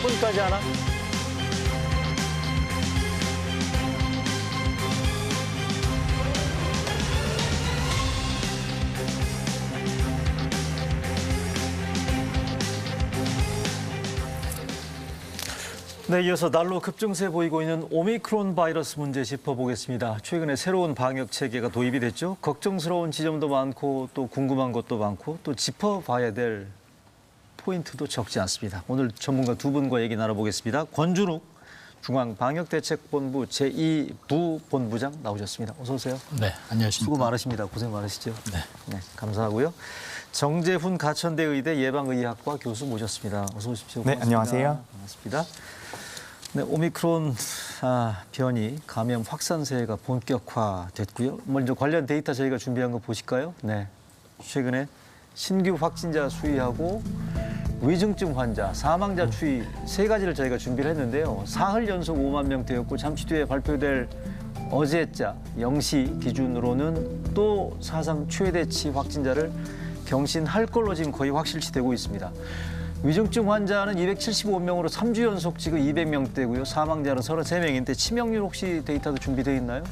10분까지 하나? 네, 이어서 날로 급증세 보이고 있는 오미크론 바이러스 문제 짚어보겠습니다. 최근에 새로운 방역 체계가 도입이 됐죠. 걱정스러운 지점도 많고 또 궁금한 것도 많고 또 짚어봐야 될 포인트도 적지 않습니다. 오늘 전문가 두 분과 얘기 나눠보겠습니다. 권준욱 중앙방역대책본부 제2부 본부장 나오셨습니다. 어서 오세요. 네, 안녕하십니까. 수고 많으십니다. 고생 많으시죠? 네. 감사하고요. 정재훈 가천대 의대 예방의학과 교수 모셨습니다. 어서 오십시오. 네, 고맙습니다. 안녕하세요. 반갑습니다. 네, 오미크론 변이 감염 확산세가 본격화됐고요. 먼저 관련 데이터 저희가 준비한 거 보실까요? 네, 최근에 신규 확진자 수위하고 위중증 환자, 사망자 추이 세 가지를 저희가 준비를 했는데요. 사흘 연속 5만 명대였고 잠시 뒤에 발표될 어제자 0시 기준으로는 또 사상 최대치 확진자를 경신할 걸로 지금 거의 확실시되고 있습니다. 위중증 환자는 275명으로 3주 연속 지금 200명대고요. 사망자는 33명인데 치명률 혹시 데이터도 준비되어 있나요?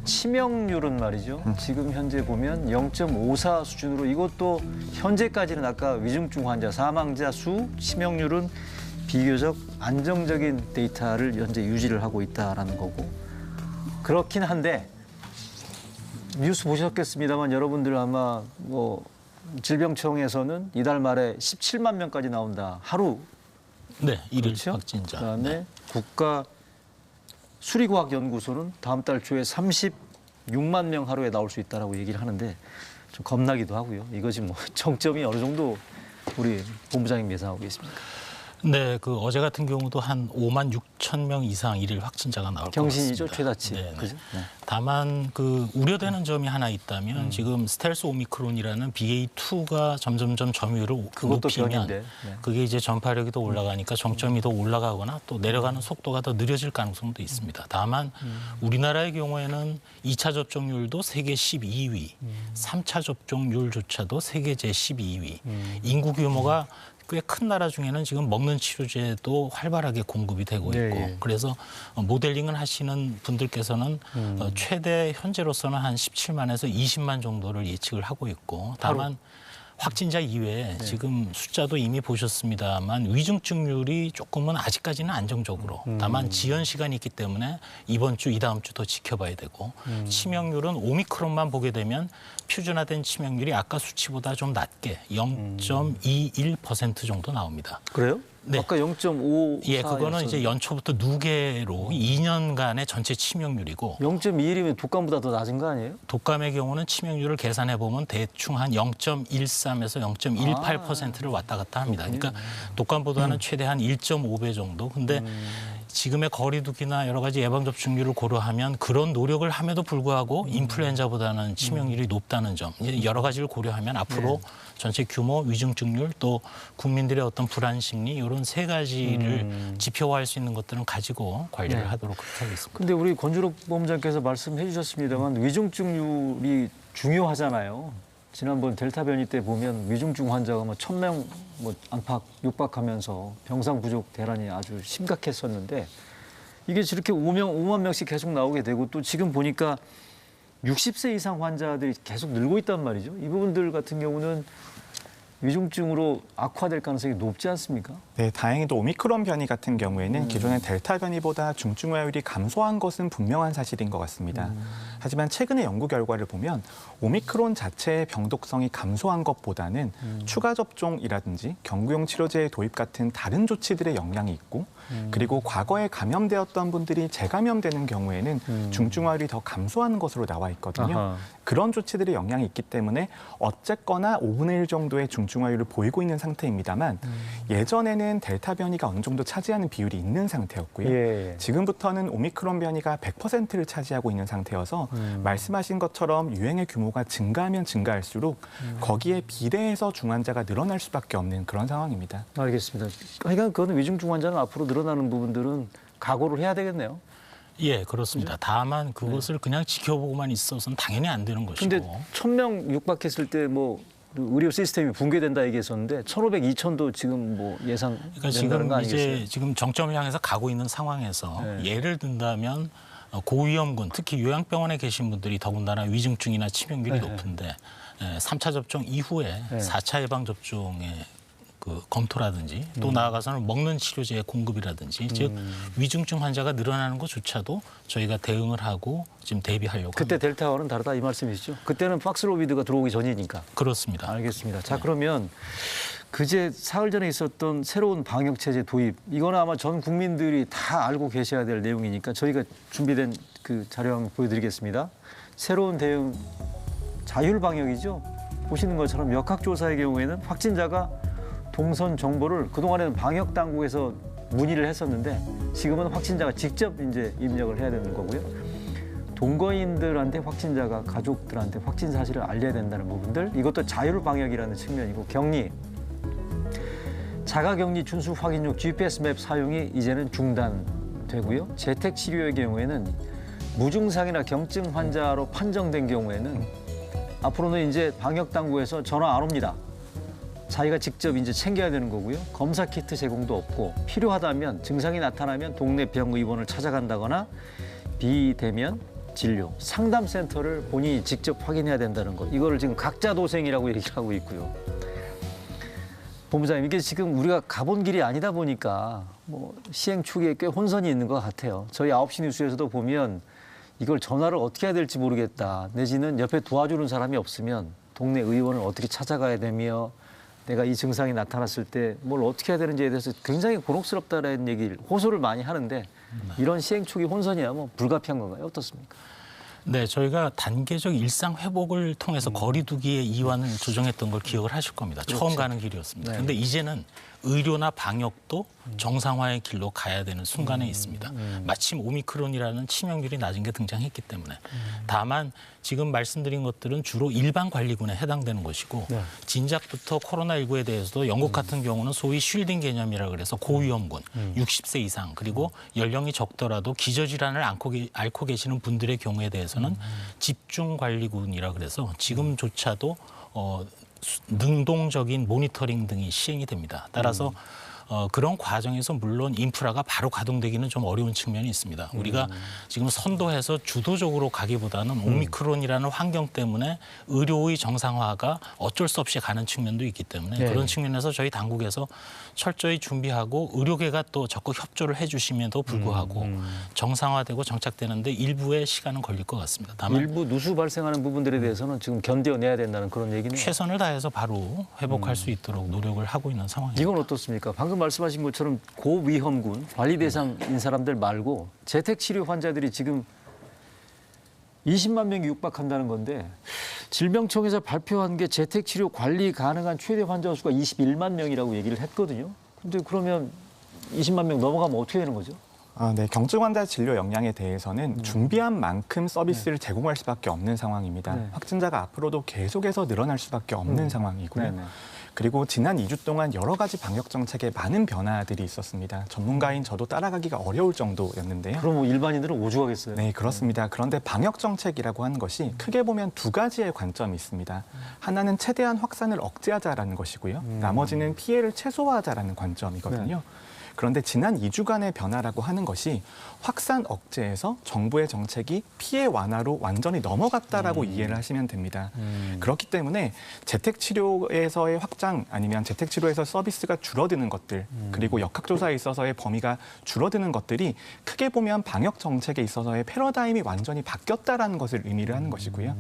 치명률은 말이죠. 지금 현재 보면 0.54 수준으로 이것도 현재까지는 아까 위중증 환자, 사망자 수, 치명률은 비교적 안정적인 데이터를 현재 유지를 하고 있다라는 거고. 그렇긴 한데 뉴스 보셨겠습니다만 여러분들 아마 질병청에서는 이달 말에 17만 명까지 나온다. 하루. 네, 일일 그렇죠? 확진자. 그다음에 네. 국가수리과학연구소는 다음 달 초에 36만 명 하루에 나올 수 있다라고 얘기를 하는데 좀 겁나기도 하고요. 이것이 정점이 어느 정도 우리 본부장님 예상하고 계십니까? 네, 그 어제 같은 경우도 한 5만 6천 명 이상 일일 확진자가 나올 것 같습니다. 경신이죠, 최다치. 네, 네. 그죠? 네. 다만 그 우려되는 점이 하나 있다면 지금 스텔스 오미크론이라는 BA2가 점점점 점유율을 그것도 높이면 변인데. 네. 그게 이제 전파력이 더 올라가니까 정점이 더 올라가거나 또 내려가는 속도가 더 느려질 가능성도 있습니다. 다만 우리나라의 경우에는 2차 접종률도 세계 12위, 3차 접종률조차도 세계 제12위, 인구 규모가 꽤 큰 나라 중에는 지금 먹는 치료제도 활발하게 공급이 되고 있고 네. 그래서 모델링을 하시는 분들께서는 최대 현재로서는 한 17만에서 20만 정도를 예측을 하고 있고 다만 확진자 이외에 지금 숫자도 이미 보셨습니다만 위중증률이 조금은 아직까지는 안정적으로 다만 지연 시간이 있기 때문에 이번 주, 이다음 주 더 지켜봐야 되고 치명률은 오미크론만 보게 되면 표준화된 치명률이 아까 수치보다 좀 낮게 0.21% 정도 나옵니다. 그래요? 네. 아까 0.5. 예, 그거는 이제 연초부터 누계로 2년간의 전체 치명률이고 0.21이면 독감보다 더 낮은 거 아니에요? 독감의 경우는 치명률을 계산해 보면 대충 한 0.13에서 0.18%를 왔다 갔다 합니다. 그러니까 독감보다는 최대한 1.5배 정도. 근데 지금의 거리두기나 여러 가지 예방접종률을 고려하면 그런 노력을 함에도 불구하고 인플루엔자보다는 치명률이 높다는 점, 여러 가지를 고려하면 앞으로 전체 규모, 위중증률 또 국민들의 어떤 불안 심리 이런 세 가지를 지표화할 수 있는 것들은 가지고 관리를 하도록 그렇게 하겠습니다. 근데 우리 권준욱 본부장께서 말씀해 주셨습니다만 위중증률이 중요하잖아요. 지난번 델타 변이 때 보면 위중증 환자가 1,000명 안팎 육박하면서 병상 부족 대란이 아주 심각했었는데 이게 저렇게 5만 명씩 계속 나오게 되고 또 지금 보니까 60세 이상 환자들이 계속 늘고 있단 말이죠. 이 부분들 같은 경우는 위중증으로 악화될 가능성이 높지 않습니까? 네, 다행히도 오미크론 변이 같은 경우에는 기존의 델타 변이보다 중증화율이 감소한 것은 분명한 사실인 것 같습니다. 하지만 최근의 연구 결과를 보면 오미크론 자체의 병독성이 감소한 것보다는 추가 접종이라든지 경구용 치료제의 도입 같은 다른 조치들의 영향이 있고 그리고 과거에 감염되었던 분들이 재감염되는 경우에는 중증화율이 더 감소하는 것으로 나와 있거든요. 아하. 그런 조치들의 영향이 있기 때문에 어쨌거나 5분의 1 정도의 중증화율을 보이고 있는 상태입니다만 예전에는 델타 변이가 어느 정도 차지하는 비율이 있는 상태였고요. 예. 지금부터는 오미크론 변이가 100%를 차지하고 있는 상태여서 말씀하신 것처럼 유행의 규모가 증가하면 증가할수록 거기에 비례해서 중환자가 늘어날 수밖에 없는 그런 상황입니다. 알겠습니다. 그러니까 그거는 위중증 환자는 앞으로 늘어나는 부분들은 각오를 해야 되겠네요. 예, 그렇습니다. 다만 그것을 그냥 지켜보고만 있어서는 당연히 안 되는 것이고. 근데 1,000명 육박했을 때 의료 시스템이 붕괴된다 얘기했었는데 1,500, 2,000도 지금 뭐 예상 그러니까 된다는 거 지금 아니겠어요? 이제 지금 정점을 향해서 가고 있는 상황에서 네. 예를 든다면 고위험군, 특히 요양병원에 계신 분들이 더군다나 위중증이나 치명률이 네. 높은데 3차 접종 이후에 네. 4차 예방 접종의 그 검토라든지 또 나아가서는 먹는 치료제의 공급이라든지 즉 위중증 환자가 늘어나는 것조차도 저희가 대응을 하고 지금 대비하려고 그때 합니다. 델타와는 다르다 이 말씀이시죠? 그때는 박스로비드가 들어오기 전이니까. 그렇습니다. 알겠습니다. 자, 그러면 그제 사흘 전에 있었던 새로운 방역 체제 도입 이거는 아마 전 국민들이 다 알고 계셔야 될 내용이니까 저희가 준비된 그 자료 한번 보여드리겠습니다. 새로운 대응 자율 방역이죠. 보시는 것처럼 역학조사의 경우에는 확진자가 동선 정보를 그동안에는 방역 당국에서 문의를 했었는데 지금은 확진자가 직접 이제 입력을 해야 되는 거고요. 동거인들한테 확진자가 가족들한테 확진 사실을 알려야 된다는 부분들 이것도 자율 방역이라는 측면이고 격리 자가격리 준수 확인용 GPS 맵 사용이 이제는 중단되고요. 재택 치료의 경우에는 무증상이나 경증 환자로 판정된 경우에는 앞으로는 이제 방역 당국에서 전화 안 옵니다. 자기가 직접 이제 챙겨야 되는 거고요. 검사 키트 제공도 없고 필요하다면 증상이 나타나면 동네 병의원을 찾아간다거나 비대면 진료 상담센터를 본인이 직접 확인해야 된다는 것. 이거를 지금 각자 도생이라고 얘기를 하고 있고요. 본부장님 이게 지금 우리가 가본 길이 아니다 보니까 뭐 시행 초기에 꽤 혼선이 있는 것 같아요. 저희 9시 뉴스에서도 보면 이걸 전화를 어떻게 해야 될지 모르겠다. 내지는 옆에 도와주는 사람이 없으면 동네 의원을 어떻게 찾아가야 되며 내가 이 증상이 나타났을 때 뭘 어떻게 해야 되는지에 대해서 굉장히 곤혹스럽다라는 얘기를 호소를 많이 하는데 이런 시행 초기 혼선이야 뭐 불가피한 건가요? 어떻습니까? 네, 저희가 단계적 일상 회복을 통해서 거리두기의 이완을 조정했던 걸 기억을 하실 겁니다. 처음 가는 길이었습니다. 네. 그런데 이제는 의료나 방역도 정상화의 길로 가야 되는 순간에 있습니다. 마침 오미크론이라는 치명률이 낮은 게 등장했기 때문에. 다만 지금 말씀드린 것들은 주로 일반 관리군에 해당되는 것이고 네. 진작부터 코로나19에 대해서도 영국 같은 경우는 소위 쉴딩 개념이라 그래서 고위험군, 60세 이상 그리고 연령이 적더라도 기저질환을 앓고 계시는 분들의 경우에 대해서는 집중관리군이라 그래서 지금조차도 능동적인 모니터링 등이 시행이 됩니다. 따라서 그런 과정에서 물론 인프라가 바로 가동되기는 좀 어려운 측면이 있습니다. 우리가 지금 선도해서 주도적으로 가기보다는 오미크론이라는 환경 때문에 의료의 정상화가 어쩔 수 없이 가는 측면도 있기 때문에 네. 그런 측면에서 저희 당국에서 철저히 준비하고 의료계가 또 적극 협조를 해주심에도 불구하고 정상화되고 정착되는데 일부의 시간은 걸릴 것 같습니다. 다만 일부 누수 발생하는 부분들에 대해서는 지금 견뎌내야 된다는 그런 얘기는 최선을 다해서 바로 회복할 수 있도록 노력을 하고 있는 상황입니다. 이건 어떻습니까? 방금 말씀하신 것처럼 고위험군 관리 대상인 사람들 말고 재택치료 환자들이 지금 20만 명이 육박한다는 건데 질병청에서 발표한 게 재택치료 관리 가능한 최대 환자 수가 21만 명이라고 얘기를 했거든요. 근데 그러면 20만 명 넘어가면 어떻게 되는 거죠? 네, 경증 환자 진료 역량에 대해서는 준비한 만큼 서비스를 제공할 수밖에 없는 상황입니다. 네. 확진자가 앞으로도 계속해서 늘어날 수밖에 없는 상황이고요. 네네. 그리고 지난 2주 동안 여러 가지 방역 정책에 많은 변화들이 있었습니다. 전문가인 저도 따라가기가 어려울 정도였는데요. 그럼 뭐 일반인들은 오죽하겠어요? 네, 그렇습니다. 그런데 방역 정책이라고 하는 것이 크게 보면 두 가지의 관점이 있습니다. 하나는 최대한 확산을 억제하자라는 것이고요. 나머지는 피해를 최소화하자라는 관점이거든요. 그런데 지난 2주간의 변화라고 하는 것이 확산 억제에서 정부의 정책이 피해 완화로 완전히 넘어갔다라고 이해를 하시면 됩니다. 그렇기 때문에 재택치료에서의 확장 아니면 재택치료에서 서비스가 줄어드는 것들 그리고 역학조사에 있어서의 범위가 줄어드는 것들이 크게 보면 방역 정책에 있어서의 패러다임이 완전히 바뀌었다라는 것을 의미를 하는 것이고요.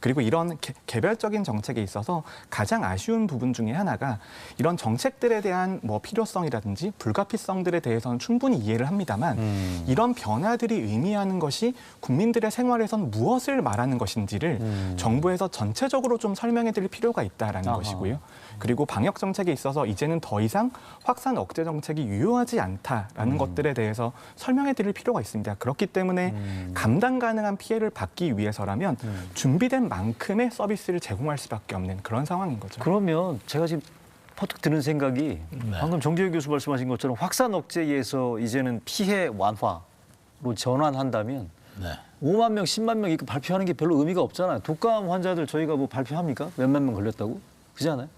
그리고 이런 개별적인 정책에 있어서 가장 아쉬운 부분 중에 하나가 이런 정책들에 대한 뭐 필요성이라든지 불가피성들에 대해서는 충분히 이해를 합니다만 이런 변화들이 의미하는 것이 국민들의 생활에선 무엇을 말하는 것인지를 정부에서 전체적으로 좀 설명해 드릴 필요가 있다라는 것이고요. 그리고 방역 정책에 있어서 이제는 더 이상 확산 억제 정책이 유효하지 않다라는 것들에 대해서 설명해 드릴 필요가 있습니다. 그렇기 때문에 감당 가능한 피해를 받기 위해서라면 준비된 만큼의 서비스를 제공할 수밖에 없는 그런 상황인 거죠. 그러면 제가 지금 퍼뜩 드는 생각이 방금 정재윤 교수 말씀하신 것처럼 확산 억제에서 이제는 피해 완화로 전환한다면 5만 명, 10만 명 이렇게 발표하는 게 별로 의미가 없잖아요. 독감 환자들 저희가 뭐 발표합니까? 몇만 명 걸렸다고? 그렇지 않아요?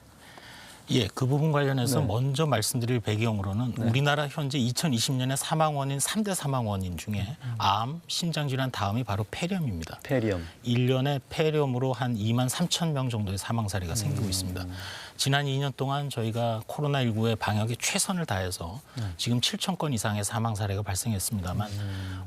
예, 그 부분 관련해서 네. 먼저 말씀드릴 배경으로는 우리나라 현재 2020년에 사망 원인 3대 사망 원인 중에 암, 심장질환 다음이 바로 폐렴입니다. 폐렴. 1년에 폐렴으로 한 2만 3천 명 정도의 사망 사례가 생기고 있습니다. 지난 2년 동안 저희가 코로나19의 방역에 최선을 다해서 지금 7천 건 이상의 사망 사례가 발생했습니다만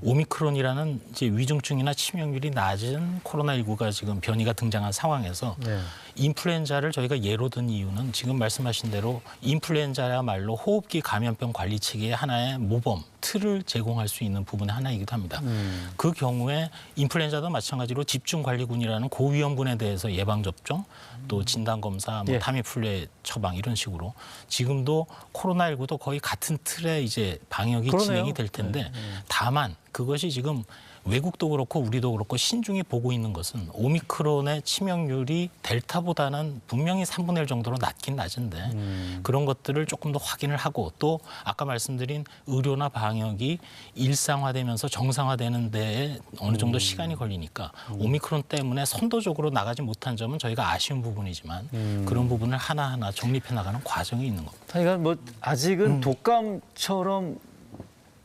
오미크론이라는 이제 위중증이나 치명률이 낮은 코로나19가 지금 변이가 등장한 상황에서 네. 인플루엔자를 저희가 예로 든 이유는 지금 말씀하신 대로 인플루엔자야말로 호흡기 감염병 관리 체계의 하나의 모범, 틀을 제공할 수 있는 부분의 하나이기도 합니다. 그 경우에 인플루엔자도 마찬가지로 집중관리군이라는 고위험군에 대해서 예방접종, 또 진단검사, 뭐 예. 타미플루의 처방 이런 식으로 지금도 코로나19도 거의 같은 틀의 이제 방역이 그러네요. 진행이 될 텐데 다만 그것이 지금 외국도 그렇고 우리도 그렇고 신중히 보고 있는 것은 오미크론의 치명률이 델타보다는 분명히 3분의 1 정도로 낮긴 낮은데 그런 것들을 조금 더 확인을 하고 또 아까 말씀드린 의료나 방역이 일상화되면서 정상화되는 데에 어느 정도 시간이 걸리니까 오미크론 때문에 선도적으로 나가지 못한 점은 저희가 아쉬운 부분이지만 그런 부분을 하나하나 정립해 나가는 과정이 있는 겁니다. 그러니까 뭐 아직은 독감처럼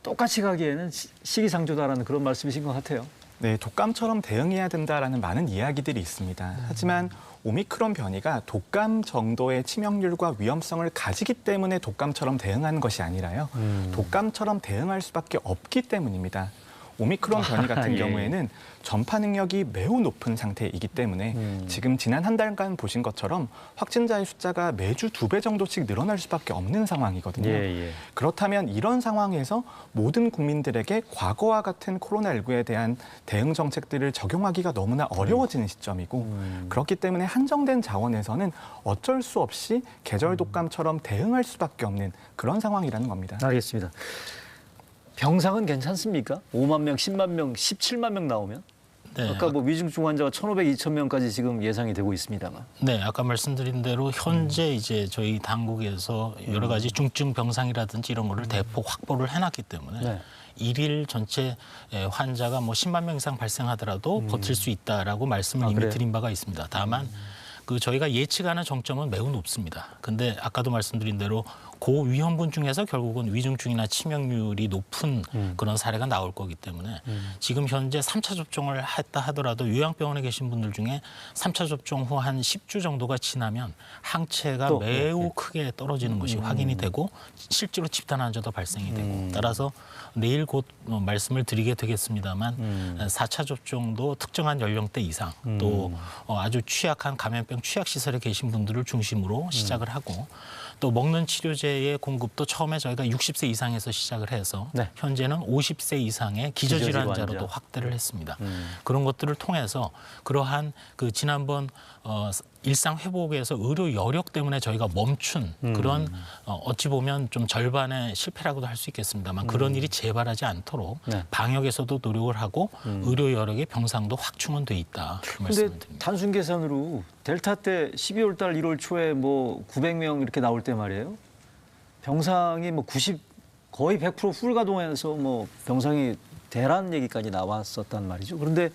똑같이 가기에는 시기상조다라는 그런 말씀이신 것 같아요. 네, 독감처럼 대응해야 된다라는 많은 이야기들이 있습니다. 하지만 오미크론 변이가 독감 정도의 치명률과 위험성을 가지기 때문에 독감처럼 대응하는 것이 아니라요. 독감처럼 대응할 수밖에 없기 때문입니다. 오미크론 변이 같은 예. 경우에는 전파 능력이 매우 높은 상태이기 때문에 지금 지난 한 달간 보신 것처럼 확진자의 숫자가 매주 2배 정도씩 늘어날 수밖에 없는 상황이거든요. 예. 그렇다면 이런 상황에서 모든 국민들에게 과거와 같은 코로나19에 대한 대응 정책들을 적용하기가 너무나 어려워지는 시점이고 그렇기 때문에 한정된 자원에서는 어쩔 수 없이 계절 독감처럼 대응할 수밖에 없는 그런 상황이라는 겁니다. 알겠습니다. 병상은 괜찮습니까? 5만 명, 10만 명, 17만 명 나오면? 네, 아까 뭐 위중증 환자가 1,500, 2,000명까지 지금 예상이 되고 있습니다만. 네, 아까 말씀드린 대로 현재 이제 저희 당국에서 여러 가지 중증 병상이라든지 이런 거를 대폭 확보를 해놨기 때문에 네. 일일 전체 환자가 뭐 10만 명 이상 발생하더라도 버틸 수 있다라고 말씀을 이미 그래요? 드린 바가 있습니다. 다만 그 저희가 예측하는 정점은 매우 높습니다. 근데 아까도 말씀드린 대로 고위험군 중에서 결국은 위중증이나 치명률이 높은 그런 사례가 나올 거기 때문에 지금 현재 3차 접종을 했다 하더라도 요양병원에 계신 분들 중에 3차 접종 후 한 10주 정도가 지나면 항체가 또, 매우 크게 떨어지는 것이 확인이 되고 실제로 집단 환자도 발생이 되고 따라서 내일 곧 말씀을 드리게 되겠습니다만 4차 접종도 특정한 연령대 이상 또 아주 취약한 감염병 취약시설에 계신 분들을 중심으로 시작을 하고 또 먹는 치료제의 공급도 처음에 저희가 60세 이상에서 시작을 해서 네. 현재는 50세 이상의 기저질환자로도 기저질환자. 확대를 했습니다. 그런 것들을 통해서 그러한 그 지난번 일상 회복에서 의료 여력 때문에 저희가 멈춘 그런 어찌 보면 좀 절반의 실패라고도 할 수 있겠습니다만 그런 일이 재발하지 않도록 네. 방역에서도 노력을 하고 의료 여력의 병상도 확충은 돼 있다. 그 말씀을 근데 드립니다. 단순 계산으로 델타 때 12월 달 1월 초에 뭐 900명 이렇게 나올 때 말이에요. 병상이 뭐 90 거의 100% 풀가동해서 뭐 병상이 대란 얘기까지 나왔었단 말이죠. 그런데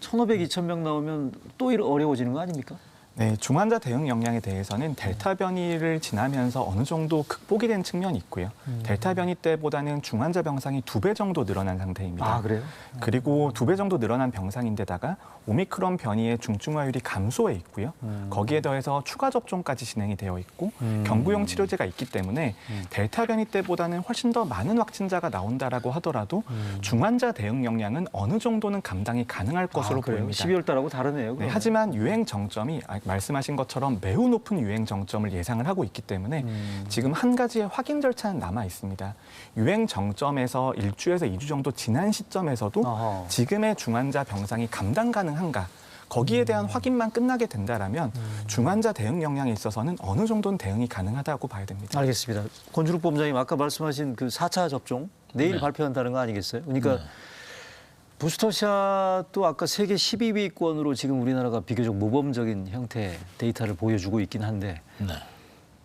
1,500, 2,000명 나오면 또 어려워지는 거 아닙니까? 네, 중환자 대응 역량에 대해서는 델타 변이를 지나면서 어느 정도 극복이 된 측면이 있고요. 델타 변이 때보다는 중환자 병상이 2배 정도 늘어난 상태입니다. 아, 그래요? 그리고 2배 정도 늘어난 병상인데다가 오미크론 변이의 중증화율이 감소해 있고요. 거기에 더해서 추가 접종까지 진행이 되어 있고 경구용 치료제가 있기 때문에 델타 변이 때보다는 훨씬 더 많은 확진자가 나온다라고 하더라도 중환자 대응 역량은 어느 정도는 감당이 가능할 것으로 그래요? 보입니다. 12월 달하고 다르네요. 네, 그러면. 하지만 유행 정점이 말씀하신 것처럼 매우 높은 유행 정점을 예상을 하고 있기 때문에 지금 한 가지의 확인 절차는 남아 있습니다. 유행 정점에서 1주에서 2주 정도 지난 시점에서도 어허. 지금의 중환자 병상이 감당 가능한가? 거기에 대한 확인만 끝나게 된다라면 중환자 대응 역량에 있어서는 어느 정도는 대응이 가능하다고 봐야 됩니다. 알겠습니다. 권준욱 본부장님 아까 말씀하신 그 4차 접종 내일 네. 발표한다는 거 아니겠어요? 그러니까 네. 부스터샷도 아까 세계 12위권으로 지금 우리나라가 비교적 모범적인 형태의 데이터를 보여주고 있긴 한데 네.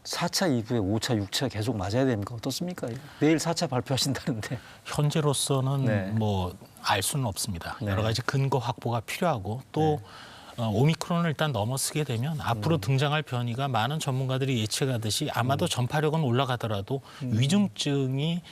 4차 이후에 5차, 6차 계속 맞아야 됩니까? 어떻습니까? 내일 4차 발표하신다는데. 현재로서는 네. 뭐 알 수는 없습니다. 네. 여러 가지 근거 확보가 필요하고 또 오미크론을 일단 넘어서게 되면 앞으로 등장할 변이가 많은 전문가들이 예측하듯이 아마도 전파력은 올라가더라도 위중증이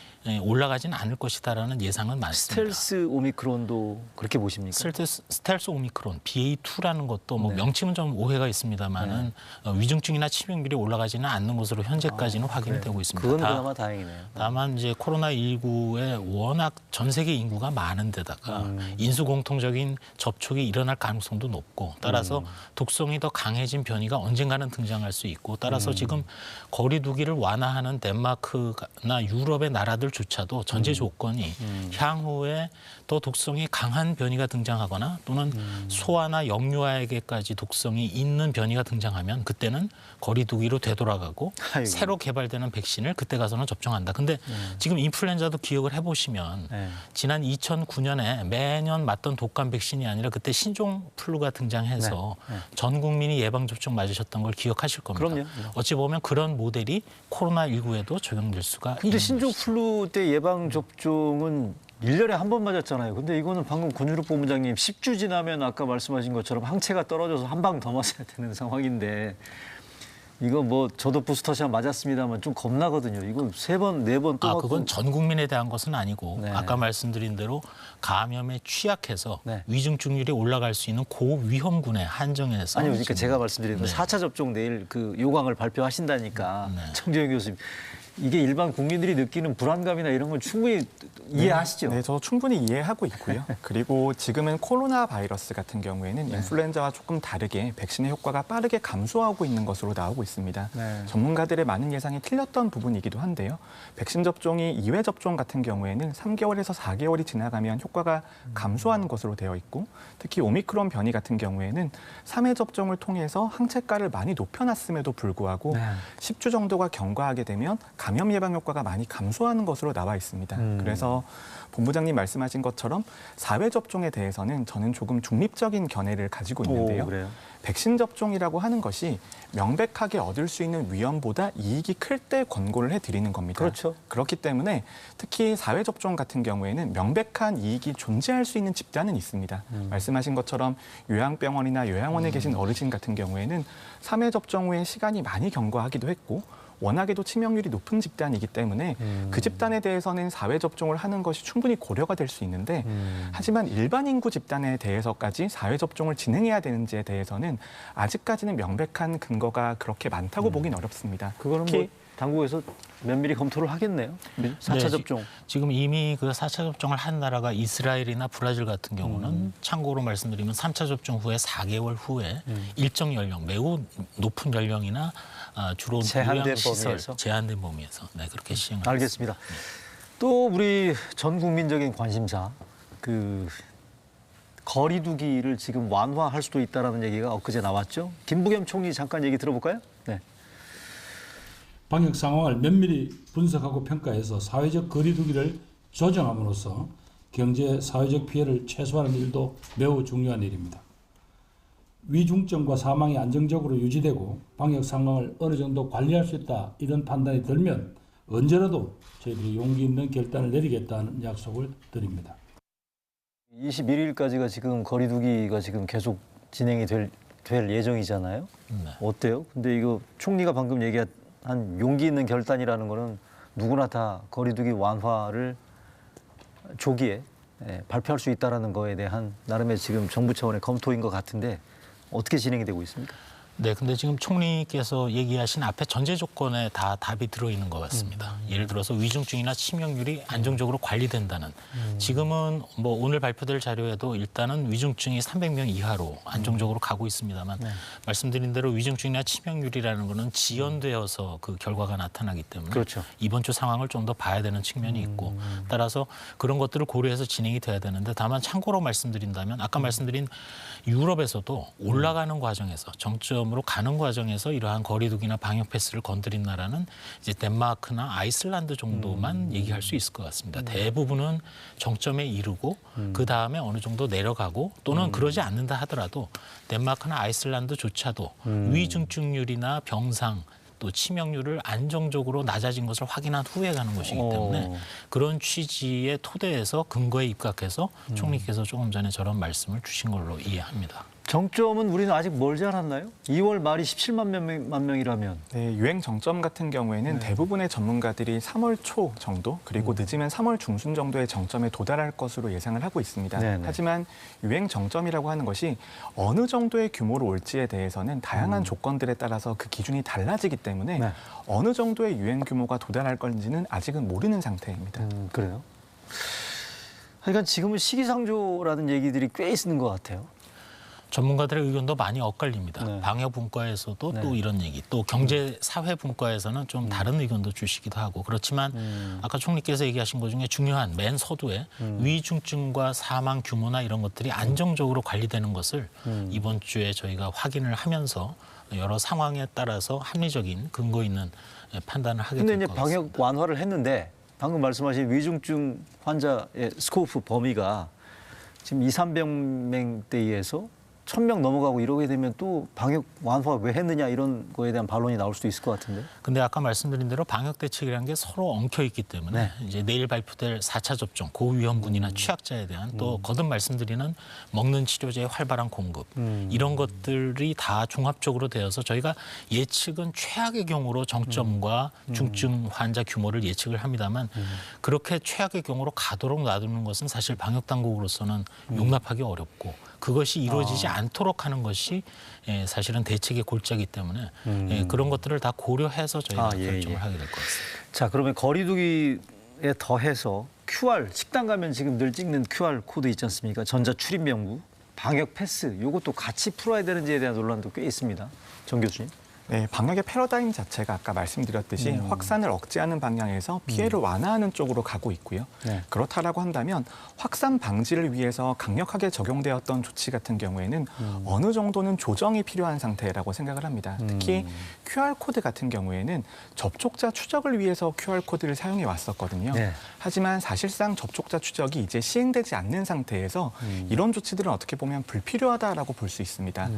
올라가지는 않을 것이다라는 예상은 많습니다. 스텔스 오미크론도 그렇게 보십니까? 스텔스 오미크론 BA2라는 것도 뭐 명칭은 좀 오해가 있습니다만은 위중증이나 치명률이 올라가지는 않는 것으로 현재까지는 확인이 되고 있습니다. 그건 그나마 다행이네요. 다만 이제 코로나19에 워낙 전 세계 인구가 많은 데다가 인수 공통적인 접촉이 일어날 가능성도 높고 따라서 독성이 더 강해진 변이가 언젠가는 등장할 수 있고 따라서 지금 거리 두기를 완화하는 덴마크나 유럽의 나라들조차도 전제 조건이 향후에 더 독성이 강한 변이가 등장하거나 또는 소아나 영유아에게까지 독성이 있는 변이가 등장하면 그때는 거리 두기로 되돌아가고 아이고. 새로 개발되는 백신을 그때 가서는 접종한다. 근데 지금 인플루엔자도 기억을 해보시면 지난 2009년에 매년 맞던 독감 백신이 아니라 그때 신종 플루가 등장해서 전 국민이 예방접종 맞으셨던 걸 기억하실 겁니다. 그럼요. 어찌 보면 그런 모델이 코로나19에도 적용될 수가 근데 있는 신종 것이죠. 플루 때 예방 접종은 1년에 한 번 맞았잖아요. 근데 이거는 방금 권유럽 본부장님 10주 지나면 아까 말씀하신 것처럼 항체가 떨어져서 한 방 더 맞아야 되는 상황인데 이거 뭐 저도 부스터샷 맞았습니다만 좀 겁나거든요. 이거 3번, 4번 또 맞고. 그건 전 국민에 대한 것은 아니고 네. 아까 말씀드린 대로 감염에 취약해서 네. 위중증률이 올라갈 수 있는 고위험군에 한정해서 아니요, 그러니까 제가 말씀드린 건 네. 4차 접종 내일 그 요강을 발표하신다니까 네. 정재영 교수님. 이게 일반 국민들이 느끼는 불안감이나 이런 건 충분히 이해하시죠? 네, 저 충분히 이해하고 있고요. 그리고 지금은 코로나 바이러스 같은 경우에는 인플루엔자와 조금 다르게 백신의 효과가 빠르게 감소하고 있는 것으로 나오고 있습니다. 네. 전문가들의 많은 예상이 틀렸던 부분이기도 한데요. 백신 접종이 2회 접종 같은 경우에는 3개월에서 4개월이 지나가면 효과가 감소하는 것으로 되어 있고 특히 오미크론 변이 같은 경우에는 3회 접종을 통해서 항체가를 많이 높여놨음에도 불구하고 네. 10주 정도가 경과하게 되면 감염 예방 효과가 많이 감소하는 것으로 나와 있습니다. 그래서 본부장님 말씀하신 것처럼 4회 접종에 대해서는 저는 조금 중립적인 견해를 가지고 있는데요. 오, 그래요? 백신 접종이라고 하는 것이 명백하게 얻을 수 있는 위험보다 이익이 클 때 권고를 해드리는 겁니다. 그렇죠. 그렇기 때문에 특히 4회 접종 같은 경우에는 명백한 이익이 존재할 수 있는 집단은 있습니다. 말씀하신 것처럼 요양병원이나 요양원에 계신 어르신 같은 경우에는 3회 접종 후에 시간이 많이 경과하기도 했고 워낙에도 치명률이 높은 집단이기 때문에 그 집단에 대해서는 4회 접종을 하는 것이 충분히 고려가 될 수 있는데 하지만 일반 인구 집단에 대해서까지 4회 접종을 진행해야 되는지에 대해서는 아직까지는 명백한 근거가 그렇게 많다고 보긴 어렵습니다. 그거는 특히 뭐 당국에서 면밀히 검토를 하겠네요. 4차 네, 접종. 지금 이미 그 4차 접종을 한 나라가 이스라엘이나 브라질 같은 경우는 참고로 말씀드리면 3차 접종 후에 4개월 후에 일정 연령, 매우 높은 연령이나 주로 제한된 요양시설, 범위에서? 제한된 범위에서 그렇게 시행을 알겠습니다. 또 우리 전 국민적인 관심사 그 거리두기를 지금 완화할 수도 있다라는 얘기가 엊그제 나왔죠. 김부겸 총리 잠깐 얘기 들어볼까요? 네. 방역 상황을 면밀히 분석하고 평가해서 사회적 거리두기를 조정함으로써 경제 사회적 피해를 최소화하는 일도 매우 중요한 일입니다. 위중증과 사망이 안정적으로 유지되고 방역 상황을 어느 정도 관리할 수 있다 이런 판단이 들면 언제라도 저희들이 용기 있는 결단을 내리겠다는 약속을 드립니다. 21일까지가 지금 거리두기가 지금 계속 진행이 될 예정이잖아요. 네. 어때요? 근데 이거 총리가 방금 얘기한 용기 있는 결단이라는 거는 누구나 다 거리두기 완화를 조기에 발표할 수 있다라는 거에 대한 나름의 지금 정부 차원의 검토인 것 같은데 어떻게 진행이 되고 있습니까? 네, 근데 지금 총리께서 얘기하신 앞에 전제 조건에 다 답이 들어있는 것 같습니다. 예를 들어서 위중증이나 치명률이 안정적으로 관리된다는. 지금은 뭐 오늘 발표될 자료에도 일단은 위중증이 300명 이하로 안정적으로 가고 있습니다만 말씀드린 대로 위중증이나 치명률이라는 거는 지연되어서 그 결과가 나타나기 때문에 그렇죠. 이번 주 상황을 좀 더 봐야 되는 측면이 있고 따라서 그런 것들을 고려해서 진행이 돼야 되는데 다만 참고로 말씀드린다면 아까 말씀드린 유럽에서도 올라가는 과정에서 정점으로 가는 과정에서 이러한 거리두기나 방역 패스를 건드린 나라는 이제 덴마크나 아이슬란드 정도만 얘기할 수 있을 것 같습니다. 대부분은 정점에 이르고 그 다음에 어느 정도 내려가고 또는 그러지 않는다 하더라도 덴마크나 아이슬란드조차도 위중증률이나 병상 또 치명률을 안정적으로 낮아진 것을 확인한 후에 가는 것이기 때문에 그런 취지의 토대에서 근거에 입각해서 총리께서 조금 전에 저런 말씀을 주신 걸로 이해합니다. 정점은 우리는 아직 멀지 않았나요? 2월 말이 17만 명이라면. 네, 유행 정점 같은 경우에는 대부분의 전문가들이 3월 초 정도 그리고 늦으면 3월 중순 정도의 정점에 도달할 것으로 예상을 하고 있습니다. 네네. 하지만 유행 정점이라고 하는 것이 어느 정도의 규모로 올지에 대해서는 다양한 조건들에 따라서 그 기준이 달라지기 때문에 네. 어느 정도의 유행 규모가 도달할 건지는 아직은 모르는 상태입니다. 그래요? 그러니까 지금은 시기상조라는 얘기들이 꽤 있는 것 같아요. 전문가들의 의견도 많이 엇갈립니다. 네. 방역 분과에서도 네. 또 이런 얘기, 또 경제 사회 분과에서는 좀 다른 의견도 주시기도 하고 그렇지만 아까 총리께서 얘기하신 것 중에 중요한 맨 서두에 위중증과 사망 규모나 이런 것들이 안정적으로 관리되는 것을 이번 주에 저희가 확인을 하면서 여러 상황에 따라서 합리적인 근거 있는 판단을 하게 근데 될 이제 것 같습니다. 방역 완화를 했는데 방금 말씀하신 위중증 환자의 스코프 범위가 지금 200~300명대에서 1000명 넘어가고 이러게 되면 또 방역 완화 왜 했느냐 이런 거에 대한 반론이 나올 수도 있을 것 같은데. 근데 아까 말씀드린 대로 방역 대책이라는 게 서로 엉켜 있기 때문에 네. 이제 내일 발표될 4차 접종, 고위험군이나 취약자에 대한 또 거듭 말씀드리는 먹는 치료제의 활발한 공급 이런 것들이 다 종합적으로 되어서 저희가 예측은 최악의 경우로 정점과 중증 환자 규모를 예측을 합니다만 그렇게 최악의 경우로 가도록 놔두는 것은 사실 방역 당국으로서는 용납하기 어렵고 그것이 이루어지지 않도록 하는 것이 사실은 대책의 골자이기 때문에 그런 것들을 다 고려해서 저희가 결정을 하게 될 것 같습니다. 자, 그러면 거리두기에 더해서 QR, 식당 가면 지금 늘 찍는 QR 코드 있지 않습니까? 전자 출입 명부, 방역 패스, 이것도 같이 풀어야 되는지에 대한 논란도 꽤 있습니다. 정 교수님. 네, 방역의 패러다임 자체가 아까 말씀드렸듯이 확산을 억제하는 방향에서 피해를 완화하는 쪽으로 가고 있고요. 네. 그렇다라고 한다면 확산 방지를 위해서 강력하게 적용되었던 조치 같은 경우에는 어느 정도는 조정이 필요한 상태라고 생각을 합니다. 특히 QR코드 같은 경우에는 접촉자 추적을 위해서 QR코드를 사용해 왔었거든요. 네. 하지만 사실상 접촉자 추적이 이제 시행되지 않는 상태에서 이런 조치들은 어떻게 보면 불필요하다라고 볼 수 있습니다.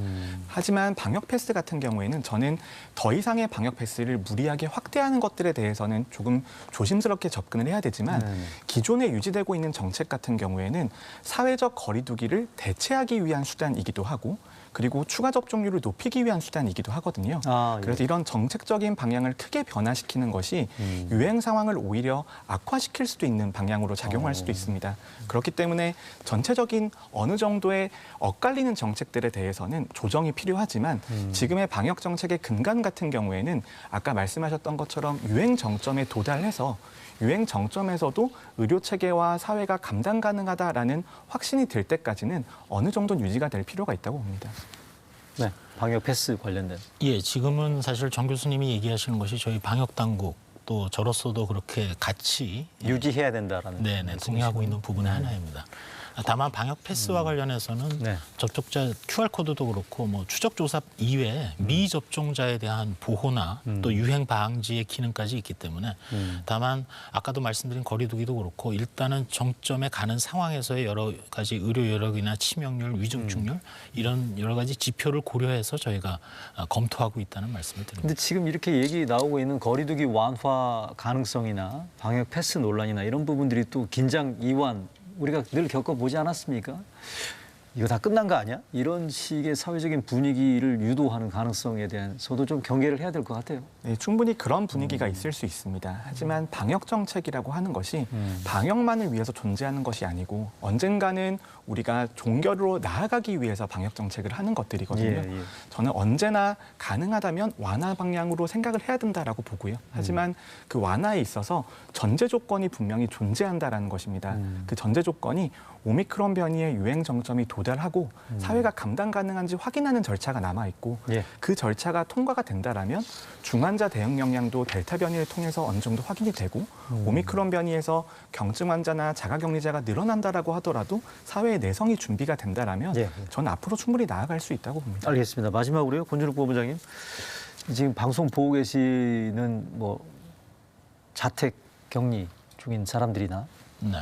하지만 방역 패스 같은 경우에는 저는 더 이상의 방역 패스를 무리하게 확대하는 것들에 대해서는 조금 조심스럽게 접근을 해야 되지만 기존에 유지되고 있는 정책 같은 경우에는 사회적 거리두기를 대체하기 위한 수단이기도 하고 그리고 추가 접종률을 높이기 위한 수단이기도 하거든요. 그래서 이런 정책적인 방향을 크게 변화시키는 것이 유행 상황을 오히려 악화시킬 수도 있는 방향으로 작용할 수도 있습니다. 그렇기 때문에 전체적인 어느 정도의 엇갈리는 정책들에 대해서는 조정이 필요하지만 지금의 방역 정책의 근간 같은 경우에는 아까 말씀하셨던 것처럼 유행 정점에 도달해서 유행 정점에서도 의료 체계와 사회가 감당 가능하다라는 확신이 들 때까지는 어느 정도는 유지가 될 필요가 있다고 봅니다. 네, 방역 패스 관련된. 예, 지금은 사실 정 교수님이 얘기하시는 것이 저희 방역 당국 또 저로서도 그렇게 같이 유지해야 된다라는. 네네 동의하고 있는 부분의 하나입니다. 다만 방역 패스와 관련해서는 네. 접촉자 QR코드도 그렇고 뭐 추적 조사 이외에 미접종자에 대한 보호나 또 유행 방지의 기능까지 있기 때문에 다만 아까도 말씀드린 거리두기도 그렇고 일단은 정점에 가는 상황에서의 여러 가지 의료 여력이나 치명률, 위중증률 이런 여러 가지 지표를 고려해서 저희가 검토하고 있다는 말씀을 드립니다. 근데 지금 이렇게 얘기 나오고 있는 거리두기 완화 가능성이나 방역 패스 논란이나 이런 부분들이 또 긴장 이완 우리가 늘 겪어보지 않았습니까? 이거 다 끝난 거 아니야? 이런 식의 사회적인 분위기를 유도하는 가능성에 대해서도 좀 경계를 해야 될 것 같아요. 네, 충분히 그런 분위기가 있을 수 있습니다. 하지만 방역 정책이라고 하는 것이 방역만을 위해서 존재하는 것이 아니고 언젠가는 우리가 종결로 나아가기 위해서 방역 정책을 하는 것들이거든요. 예. 저는 언제나 가능하다면 완화 방향으로 생각을 해야 된다라고 보고요. 하지만 그 완화에 있어서 전제 조건이 분명히 존재한다라는 것입니다. 그 전제 조건이 오미크론 변이의 유행 정점이 도달하고 사회가 감당 가능한지 확인하는 절차가 남아 있고 예. 그 절차가 통과가 된다라면 중환자 대응 역량도 델타 변이를 통해서 어느 정도 확인이 되고 오미크론 변이에서 경증 환자나 자가격리자가 늘어난다라고 하더라도 사회의 내성이 준비가 된다라면 예. 저는 앞으로 충분히 나아갈 수 있다고 봅니다. 알겠습니다. 마지막으로요, 권준욱 본부장님. 지금 방송 보고 계시는 뭐 자택 격리 중인 사람들이나 네.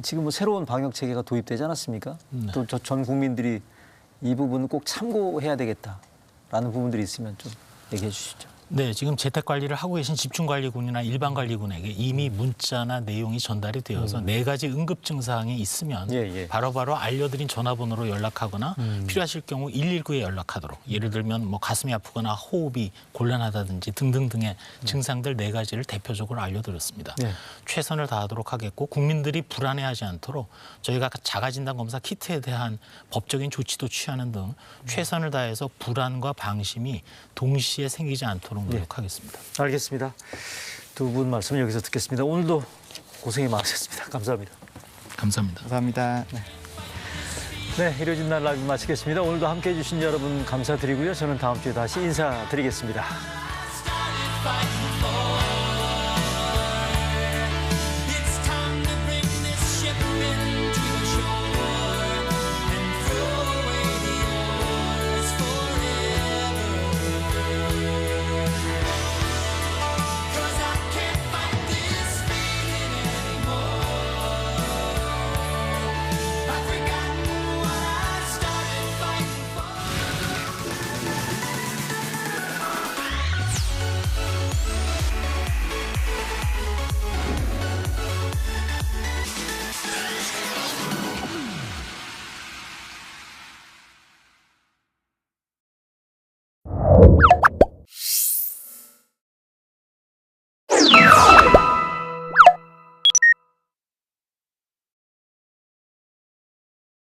지금 뭐 새로운 방역 체계가 도입되지 않았습니까? 네. 또 전 국민들이 이 부분을 꼭 참고해야 되겠다라는 부분들이 있으면 좀 얘기해 주시죠. 네, 지금 재택 관리를 하고 계신 집중관리군이나 일반관리군에게 이미 문자나 내용이 전달이 되어서 4가지 응급 증상이 있으면 예. 바로바로 알려드린 전화번호로 연락하거나 필요하실 경우 119에 연락하도록, 예를 들면 뭐 가슴이 아프거나 호흡이 곤란하다든지 등등등의 증상들 4가지를 대표적으로 알려드렸습니다. 네. 최선을 다하도록 하겠고, 국민들이 불안해하지 않도록 저희가 자가진단검사 키트에 대한 법적인 조치도 취하는 등 최선을 다해서 불안과 방심이 동시에 생기지 않도록 노력하겠습니다. 알겠습니다. 두 분 말씀 여기서 듣겠습니다. 오늘도 고생이 많으셨습니다. 감사합니다. 감사합니다. 감사합니다. 네, 이뤄진 날 라이브 마치겠습니다. 오늘도 함께해 주신 여러분 감사드리고요. 저는 다음 주에 다시 인사드리겠습니다.